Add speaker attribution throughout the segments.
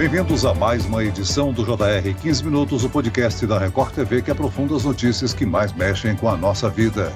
Speaker 1: Bem-vindos a mais uma edição do JR 15 Minutos, o podcast da Record TV que aprofunda as notícias que mais mexem com a nossa vida.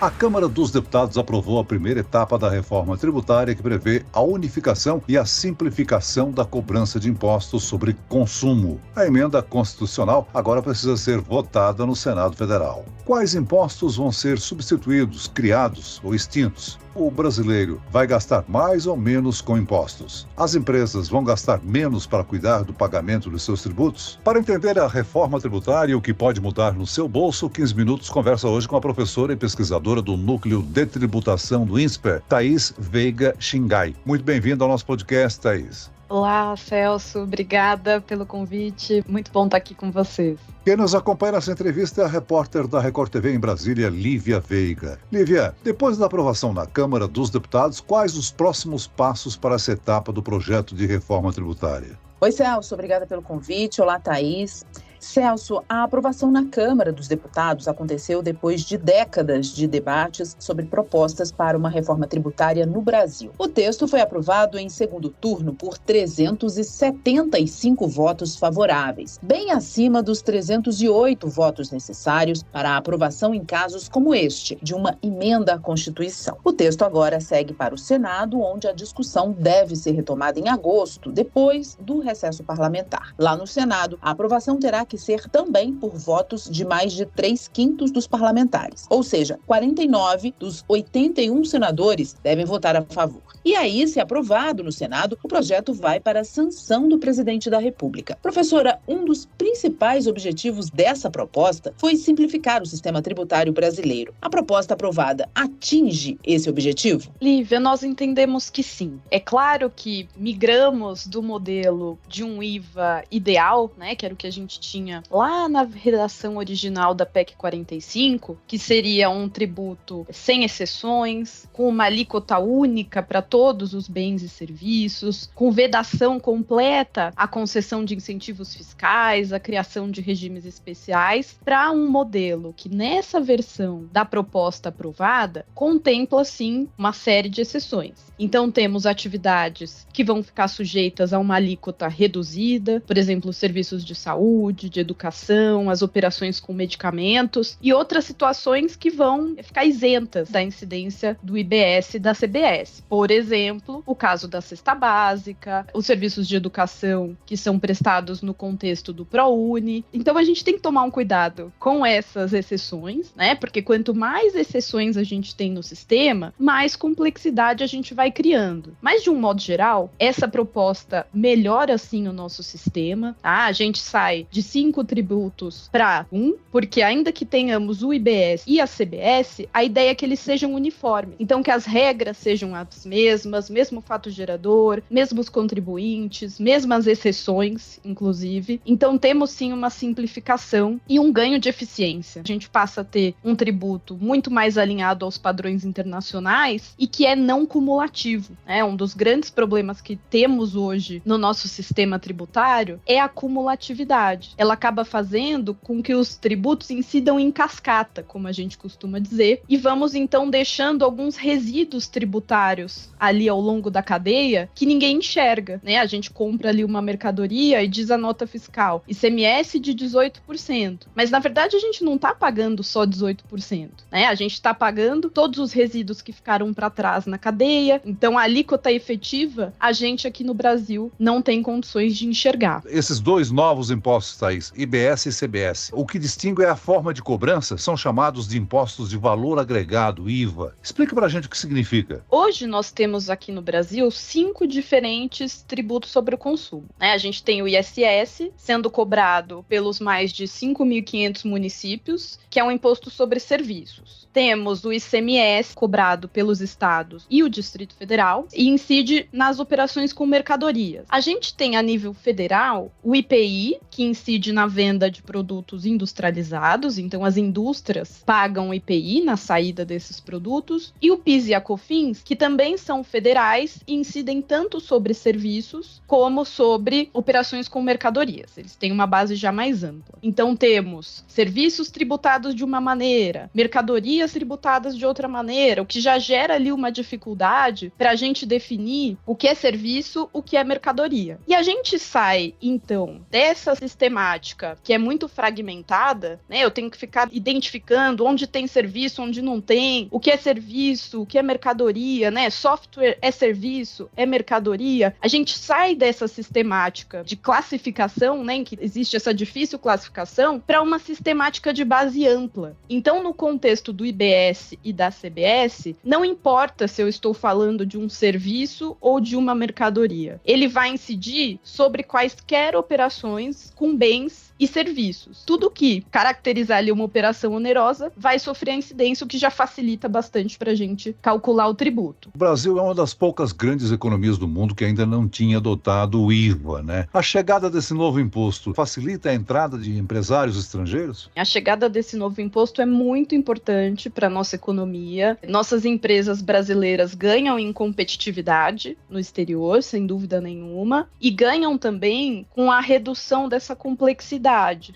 Speaker 1: A Câmara dos Deputados aprovou a primeira etapa da reforma tributária que prevê a unificação e a simplificação da cobrança de impostos sobre consumo. A emenda constitucional agora precisa ser votada no Senado Federal. Quais impostos vão ser substituídos, criados ou extintos? O brasileiro vai gastar mais ou menos com impostos? As empresas vão gastar menos para cuidar do pagamento dos seus tributos? Para entender a reforma tributária e o que pode mudar no seu bolso, 15 Minutos conversa hoje com a professora e pesquisadora do Núcleo de Tributação do INSPER, Thaís Veiga Xingai. Muito bem-vinda ao nosso podcast, Thaís.
Speaker 2: Olá, Celso. Obrigada pelo convite. Muito bom estar aqui com vocês.
Speaker 1: Quem nos acompanha nessa entrevista é a repórter da Record TV em Brasília, Lívia Veiga. Lívia, depois da aprovação na Câmara dos Deputados, quais os próximos passos para essa etapa do projeto de reforma tributária?
Speaker 3: Oi, Celso. Obrigada pelo convite. Olá, Thaís. Celso, a aprovação na Câmara dos Deputados aconteceu depois de décadas de debates sobre propostas para uma reforma tributária no Brasil. O texto foi aprovado em segundo turno por 375 votos favoráveis, bem acima dos 308 votos necessários para a aprovação em casos como este, de uma emenda à Constituição. O texto agora segue para o Senado, onde a discussão deve ser retomada em agosto, depois do recesso parlamentar. Lá no Senado, a aprovação terá que ser também por votos de mais de 3/5 dos parlamentares. Ou seja, 49 dos 81 senadores devem votar a favor. E aí, se aprovado no Senado, o projeto vai para a sanção do presidente da República. Professora, um dos principais objetivos dessa proposta foi simplificar o sistema tributário brasileiro. A proposta aprovada atinge esse objetivo?
Speaker 2: Lívia, nós entendemos que sim. É claro que migramos do modelo de um IVA ideal, né, que era o que a gente tinha lá na redação original da PEC 45, que seria um tributo sem exceções, com uma alíquota única para todos os bens e serviços, com vedação completa à concessão de incentivos fiscais, a criação de regimes especiais, para um modelo que nessa versão da proposta aprovada contempla sim uma série de exceções. Então temos atividades que vão ficar sujeitas a uma alíquota reduzida, por exemplo, os serviços de saúde, de educação, as operações com medicamentos e outras situações que vão ficar isentas da incidência do IBS e da CBS. Por exemplo, o caso da cesta básica, os serviços de educação que são prestados no contexto do ProUni. Então a gente tem que tomar um cuidado com essas exceções, né? Porque quanto mais exceções a gente tem no sistema, mais complexidade a gente vai criando. Mas de um modo geral, essa proposta melhora sim o nosso sistema, tá? A gente sai de 5 tributos para 1, porque ainda que tenhamos o IBS e a CBS, a ideia é que eles sejam uniformes. Então que as regras sejam as mesmas, mesmo fato gerador, mesmos contribuintes, mesmas exceções, inclusive. Então temos sim uma simplificação e um ganho de eficiência. A gente passa a ter um tributo muito mais alinhado aos padrões internacionais e que é não cumulativo, né? Um dos grandes problemas que temos hoje no nosso sistema tributário é a cumulatividade. Ela acaba fazendo com que os tributos incidam em cascata, como a gente costuma dizer, e vamos então deixando alguns resíduos tributários ali ao longo da cadeia que ninguém enxerga, né? A gente compra ali uma mercadoria e diz a nota fiscal, ICMS de 18%, mas na verdade a gente não está pagando só 18%, né? A gente está pagando todos os resíduos que ficaram para trás na cadeia, então a alíquota efetiva a gente aqui no Brasil não tem condições de enxergar.
Speaker 1: Esses dois novos impostos, Thaís, IBS e CBS, o que distingue é a forma de cobrança, são chamados de impostos de valor agregado, IVA. Explica pra gente o que significa.
Speaker 2: Hoje nós temos aqui no Brasil 5 diferentes tributos sobre o consumo, né? A gente tem o ISS sendo cobrado pelos mais de 5.500 municípios, que é um imposto sobre serviços. Temos o ICMS cobrado pelos estados e o Distrito Federal e incide nas operações com mercadorias. A gente tem a nível federal o IPI, que incide incide na venda de produtos industrializados, então as indústrias pagam IPI na saída desses produtos, e o PIS e a COFINS, que também são federais e incidem tanto sobre serviços como sobre operações com mercadorias. Eles têm uma base já mais ampla. Então temos serviços tributados de uma maneira, mercadorias tributadas de outra maneira, o que já gera ali uma dificuldade para a gente definir o que é serviço, o que é mercadoria. E a gente sai, então, dessa sistemática que é muito fragmentada, né? Eu tenho que ficar identificando onde tem serviço, onde não tem, o que é serviço, o que é mercadoria, né? Software é serviço, é mercadoria. A gente sai dessa sistemática de classificação, né? Em que existe essa difícil classificação, para uma sistemática de base ampla. Então, no contexto do IBS e da CBS, não importa se eu estou falando de um serviço ou de uma mercadoria. Ele vai incidir sobre quaisquer operações com bens e serviços. Tudo que caracterizar ali uma operação onerosa vai sofrer a incidência, o que já facilita bastante para a gente calcular o tributo.
Speaker 1: O Brasil é uma das poucas grandes economias do mundo que ainda não tinha adotado o IVA, né? A chegada desse novo imposto facilita a entrada de empresários estrangeiros?
Speaker 2: A chegada desse novo imposto é muito importante para a nossa economia. Nossas empresas brasileiras ganham em competitividade no exterior, sem dúvida nenhuma, e ganham também com a redução dessa complexidade.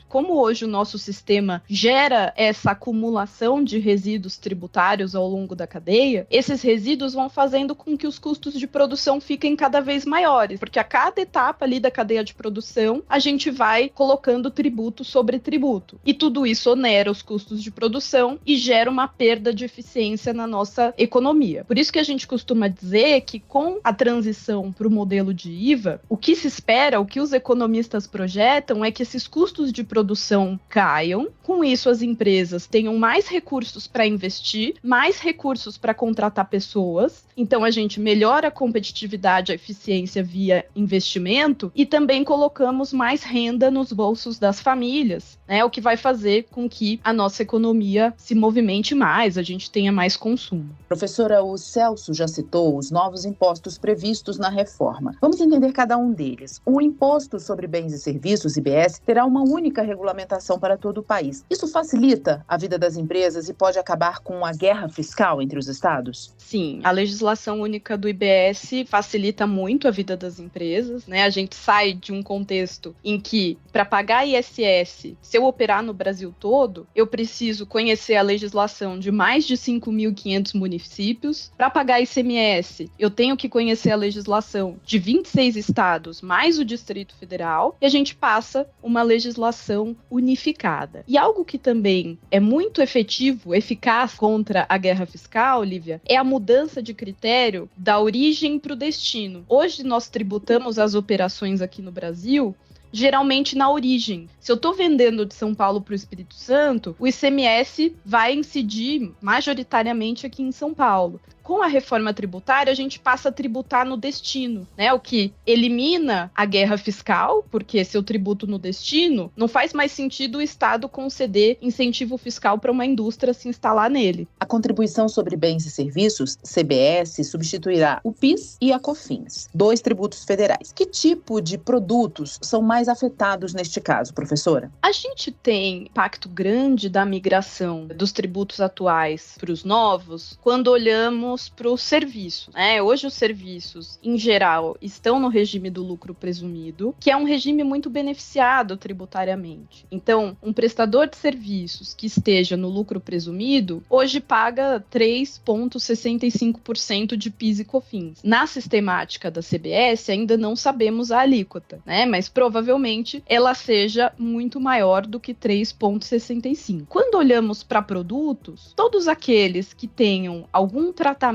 Speaker 2: Como hoje o nosso sistema gera essa acumulação de resíduos tributários ao longo da cadeia, esses resíduos vão fazendo com que os custos de produção fiquem cada vez maiores, porque a cada etapa ali da cadeia de produção, a gente vai colocando tributo sobre tributo. E tudo isso onera os custos de produção e gera uma perda de eficiência na nossa economia. Por isso que a gente costuma dizer que com a transição para o modelo de IVA, o que se espera, o que os economistas projetam é que esses custos de produção caiam, com isso as empresas tenham mais recursos para investir, mais recursos para contratar pessoas, então a gente melhora a competitividade, a eficiência via investimento e também colocamos mais renda nos bolsos das famílias, né, o que vai fazer com que a nossa economia se movimente mais, a gente tenha mais consumo.
Speaker 3: Professora, o Celso já citou os novos impostos previstos na reforma. Vamos entender cada um deles. O Imposto sobre Bens e Serviços, IBS, terá uma única regulamentação para todo o país. Isso facilita a vida das empresas e pode acabar com a guerra fiscal entre os estados?
Speaker 2: Sim, a legislação única do IBS facilita muito a vida das empresas, né? A gente sai de um contexto em que, para pagar ISS, se eu operar no Brasil todo, eu preciso conhecer a legislação de mais de 5.500 municípios. Para pagar ICMS, eu tenho que conhecer a legislação de 26 estados, mais o Distrito Federal, e a gente passa uma legislação unificada. E algo que também é muito efetivo, eficaz contra a guerra fiscal, Lívia, é a mudança de critério da origem para o destino. Hoje nós tributamos as operações aqui no Brasil geralmente na origem. Se eu estou vendendo de São Paulo para o Espírito Santo, o ICMS vai incidir majoritariamente aqui em São Paulo. Com a reforma tributária, a gente passa a tributar no destino, né? O que elimina a guerra fiscal, porque se eu tributo no destino, não faz mais sentido o Estado conceder incentivo fiscal para uma indústria se instalar nele.
Speaker 3: A contribuição sobre bens e serviços, CBS, substituirá o PIS e a COFINS, 2 tributos federais. Que tipo de produtos são mais afetados neste caso, professora?
Speaker 2: A gente tem impacto grande da migração dos tributos atuais para os novos quando olhamos para os serviços, né? Hoje os serviços, em geral, estão no regime do lucro presumido, que é um regime muito beneficiado tributariamente. Então, um prestador de serviços que esteja no lucro presumido, hoje paga 3,65% de PIS e COFINS. Na sistemática da CBS, ainda não sabemos a alíquota, né? Mas provavelmente ela seja muito maior do que 3,65%. Quando olhamos para produtos, todos aqueles que tenham algum tratamento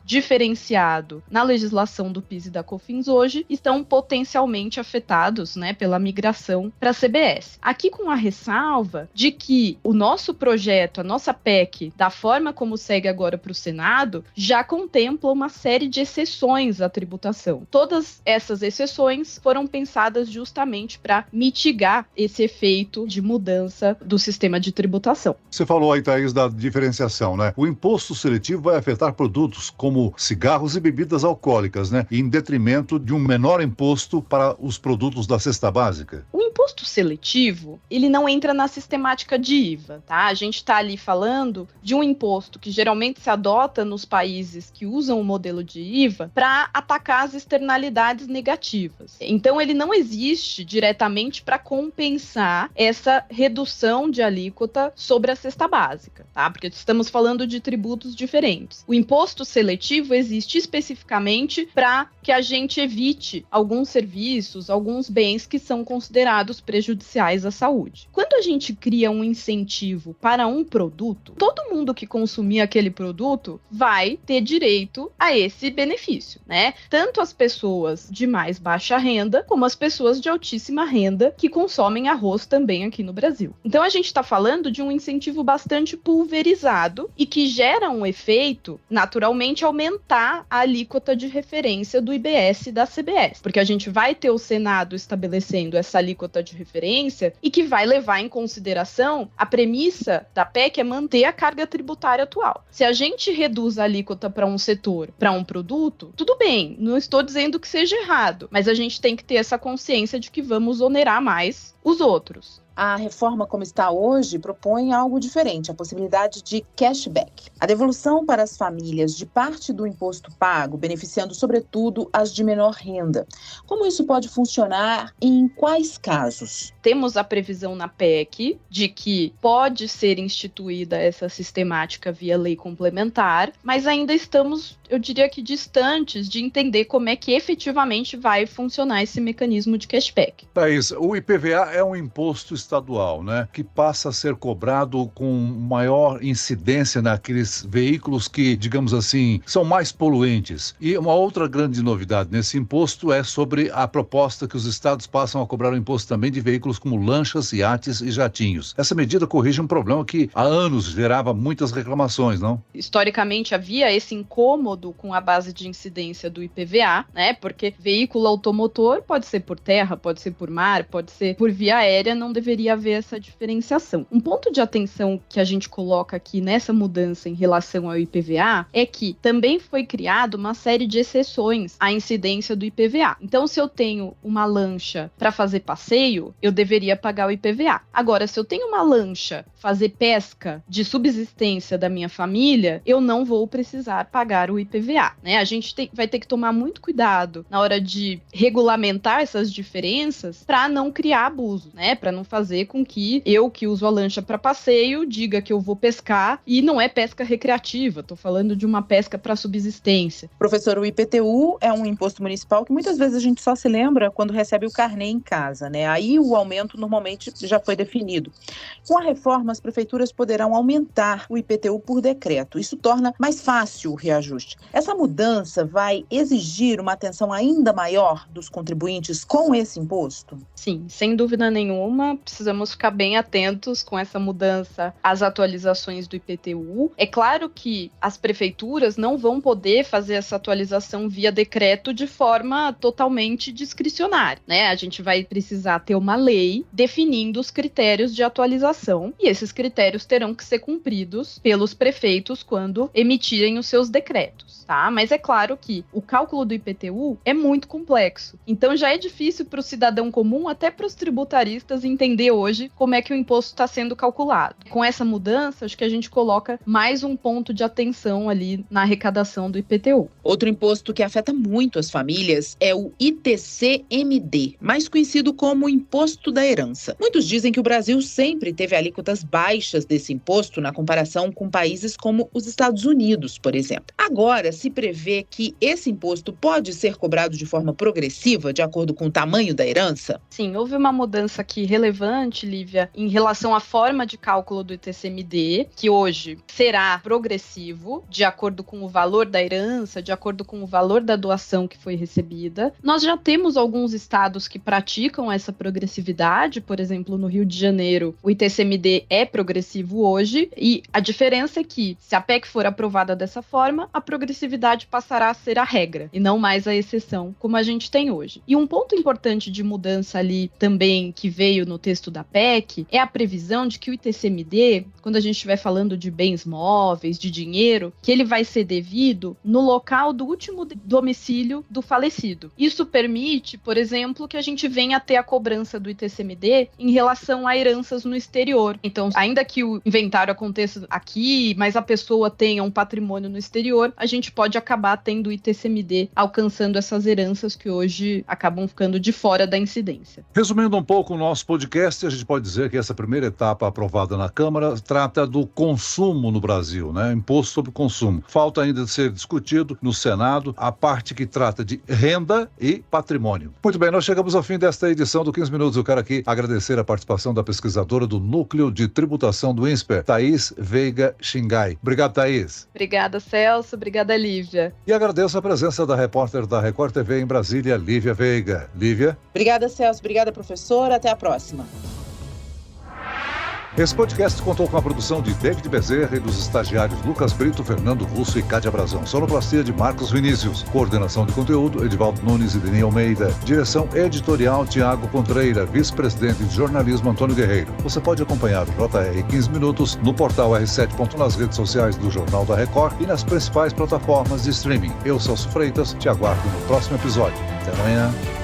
Speaker 2: diferenciado na legislação do PIS e da COFINS hoje estão potencialmente afetados, né, pela migração para a CBS. Aqui com a ressalva de que o nosso projeto, a nossa PEC, da forma como segue agora para o Senado, já contempla uma série de exceções à tributação. Todas essas exceções foram pensadas justamente para mitigar esse efeito de mudança do sistema de tributação.
Speaker 1: Você falou aí, Thaís, da diferenciação, né? O imposto seletivo vai afetar produtos produtos como cigarros e bebidas alcoólicas, né? Em detrimento de um menor imposto para os produtos da cesta básica?
Speaker 2: O imposto seletivo, ele não entra na sistemática de IVA, tá? A gente está ali falando de um imposto que geralmente se adota nos países que usam o modelo de IVA para atacar as externalidades negativas. Então, ele não existe diretamente para compensar essa redução de alíquota sobre a cesta básica, tá? Porque estamos falando de tributos diferentes. O imposto seletivo existe especificamente para que a gente evite alguns serviços, alguns bens que são considerados prejudiciais à saúde. Quando a gente cria um incentivo para um produto, todo mundo que consumir aquele produto vai ter direito a esse benefício, né? Tanto as pessoas de mais baixa renda, como as pessoas de altíssima renda que consomem arroz também aqui no Brasil. Então a gente está falando de um incentivo bastante pulverizado e que gera um efeito, naturalmente, aumentar a alíquota de referência do IBS e da CBS, porque a gente vai ter o Senado estabelecendo essa alíquota de referência e que vai levar em consideração a premissa da PEC é manter a carga tributária atual. Se a gente reduz a alíquota para um setor, para um produto, tudo bem, não estou dizendo que seja errado, mas a gente tem que ter essa consciência de que vamos onerar mais os outros.
Speaker 3: A reforma como está hoje propõe algo diferente, a possibilidade de cashback. A devolução para as famílias de parte do imposto pago, beneficiando sobretudo as de menor renda. Como isso pode funcionar e em quais casos?
Speaker 2: Temos a previsão na PEC de que pode ser instituída essa sistemática via lei complementar, mas ainda estamos, eu diria que distantes de entender como é que efetivamente vai funcionar esse mecanismo de cashback.
Speaker 1: Thaís, o IPVA é um imposto estadual, né, que passa a ser cobrado com maior incidência naqueles veículos que, digamos assim, são mais poluentes. E uma outra grande novidade nesse imposto é sobre a proposta que os estados passam a cobrar o imposto também de veículos como lanchas, iates e jatinhos. Essa medida corrige um problema que há anos gerava muitas reclamações, não?
Speaker 2: Historicamente havia esse incômodo com a base de incidência do IPVA, né, porque veículo automotor pode ser por terra, pode ser por mar, pode ser por via aérea, não deveria haver essa diferenciação. Um ponto de atenção que a gente coloca aqui nessa mudança em relação ao IPVA é que também foi criada uma série de exceções à incidência do IPVA. Então, se eu tenho uma lancha para fazer passeio, eu deveria pagar o IPVA. Agora, se eu tenho uma lancha fazer pesca de subsistência da minha família, eu não vou precisar pagar o IPVA, né? A gente vai ter que tomar muito cuidado na hora de regulamentar essas diferenças para não criar abuso, né? Para não fazer com que eu, que uso a lancha para passeio, diga que eu vou pescar e não é pesca recreativa, estou falando de uma pesca para subsistência.
Speaker 3: Professor, o IPTU é um imposto municipal que muitas vezes a gente só se lembra quando recebe o carnê em casa, né? Aí o aumento normalmente já foi definido. Com a reforma, as prefeituras poderão aumentar o IPTU por decreto. Isso torna mais fácil o reajuste. Essa mudança vai exigir uma atenção ainda maior dos contribuintes com esse imposto?
Speaker 2: Sim, sem dúvida nenhuma, precisamos ficar bem atentos com essa mudança às atualizações do IPTU. É claro que as prefeituras não vão poder fazer essa atualização via decreto de forma totalmente discricionária, né? A gente vai precisar ter uma lei definindo os critérios de atualização e esses critérios terão que ser cumpridos pelos prefeitos quando emitirem os seus decretos, tá? Mas é claro que o cálculo do IPTU é muito complexo, então já é difícil para o cidadão comum, até para os tributaristas, entender hoje como é que o imposto está sendo calculado. Com essa mudança, acho que a gente coloca mais um ponto de atenção ali na arrecadação do IPTU.
Speaker 3: Outro imposto que afeta muito as famílias é o ITCMD, mais conhecido como Imposto da Herança. Muitos dizem que o Brasil sempre teve alíquotas baixas desse imposto na comparação com países como os Estados Unidos, por exemplo. Agora, se prevê que esse imposto pode ser cobrado de forma progressiva, de acordo com o tamanho da herança?
Speaker 2: Sim, houve uma mudança aqui relevante, Lívia, em relação à forma de cálculo do ITCMD, que hoje será progressivo, de acordo com o valor da herança, de acordo com o valor da doação que foi recebida. Nós já temos alguns estados que praticam essa progressividade, por exemplo, no Rio de Janeiro, o ITCMD é progressivo hoje, e a diferença é que, se a PEC for aprovada dessa forma, a progressividade progressividade passará a ser a regra e não mais a exceção, como a gente tem hoje. E um ponto importante de mudança ali também que veio no texto da PEC é a previsão de que o ITCMD, quando a gente estiver falando de bens móveis, de dinheiro, que ele vai ser devido no local do último domicílio do falecido. Isso permite, por exemplo, que a gente venha a ter a cobrança do ITCMD em relação a heranças no exterior. Então, ainda que o inventário aconteça aqui, mas a pessoa tenha um patrimônio no exterior, a gente pode acabar tendo o ITCMD alcançando essas heranças que hoje acabam ficando de fora da incidência.
Speaker 1: Resumindo um pouco o nosso podcast, a gente pode dizer que essa primeira etapa aprovada na Câmara trata do consumo no Brasil, né? Imposto sobre consumo. Falta ainda de ser discutido no Senado a parte que trata de renda e patrimônio. Muito bem, nós chegamos ao fim desta edição do 15 Minutos. Eu quero aqui agradecer a participação da pesquisadora do Núcleo de Tributação do INSPER, Thaís Veiga Xingai. Obrigado, Thaís.
Speaker 2: Obrigada, Celso. Obrigada, Lívia.
Speaker 1: E agradeço a presença da repórter da Record TV em Brasília, Lívia Veiga. Lívia?
Speaker 3: Obrigada, Celso. Obrigada, professor. Até a próxima.
Speaker 1: Esse podcast contou com a produção de David Bezerra e dos estagiários Lucas Brito, Fernando Russo e Cátia Brazão. Sonoplastia de Marcos Vinícius. Coordenação de conteúdo, Edivaldo Nunes e Denis Almeida. Direção editorial, Tiago Contreira. Vice-presidente de jornalismo, Antônio Guerreiro. Você pode acompanhar o JR 15 Minutos no portal R7. Nas redes sociais do Jornal da Record e nas principais plataformas de streaming. Eu, Celso Freitas, te aguardo no próximo episódio. Até amanhã.